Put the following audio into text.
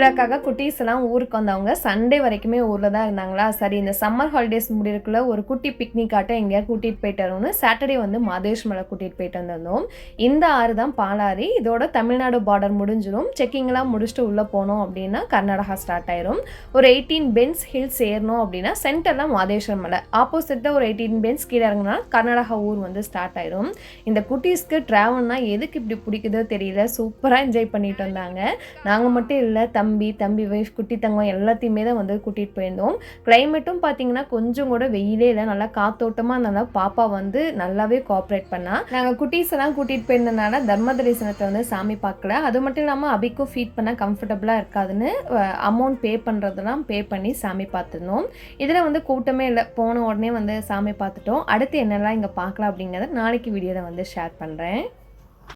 திருவிழாக்காக குட்டீஸ் எல்லாம் ஊருக்கு வந்தவங்க சண்டே வரைக்குமே ஊரில் தான் இருந்தாங்களா. சரி இந்த சம்மர் ஹாலிடேஸ் முடியறதுக்குள்ள ஒரு குட்டி பிக்னிக் ஆட்ட எங்கேயாவது கூட்டிகிட்டு போயிட்டு வரோம்னு சாட்டர்டே வந்து மாதேஷ் மலை கூட்டிகிட்டு போயிட்டு வந்திருந்தோம். இந்த ஆறு தான் பாலாறு. இதோட தமிழ்நாடு பார்டர் முடிஞ்சிடும். செக்கிங்லாம் முடிச்சுட்டு உள்ளே போனோம் அப்படின்னா கர்நாடகா ஸ்டார்ட் ஆயிரும். ஒரு 18 பென்ஸ் ஹில்ஸ் ஏறணும் அப்படின்னா சென்டரில் மாதேஸ்வர் மலை, ஆப்போசிட்டில் ஒரு 18 பென்ஸ் கீழே இறங்கினா கர்நாடகா ஊர் வந்து ஸ்டார்ட் ஆயிரும். இந்த குட்டீஸ்க்கு ட்ராவல்னால் எதுக்கு இப்படி பிடிக்குதோ தெரியல, சூப்பராக என்ஜாய் பண்ணிட்டு வந்தாங்க. நாங்கள் மட்டும் இல்லை, தம்பி வைஃப் குட்டி தங்கம் எல்லாத்தையுமே தான் வந்து கூட்டிகிட்டு போயிருந்தோம். கிளைமேட்டும் பார்த்தீங்கன்னா கொஞ்சம் கூட வெயிலே இல்லை, நல்லா காத்தோட்டமாக இருந்தாலும் பாப்பா வந்து நல்லாவே கோஆப்ரேட் பண்ணா. நாங்கள் குட்டீஸ் எல்லாம் கூட்டிகிட்டு போயிருந்தனால தர்ம தரிசனத்தை வந்து சாமி பார்க்கல. அது மட்டும் இல்லாமல் அபிக்கும் ஃபீட் பண்ண கம்ஃபர்டபுளாக இருக்காதுன்னு அமௌண்ட் பே பண்ணுறதுலாம் பே பண்ணி சாமி பார்த்துருந்தோம். இதில் வந்து கூட்டமே இல்லை, போன உடனே வந்து சாமி பார்த்துட்டோம். அடுத்து என்னெல்லாம் இங்கே பார்க்கலாம் அப்படிங்கிறத நாளைக்கு வீடியோவில் வந்து ஷேர் பண்ணுறேன்.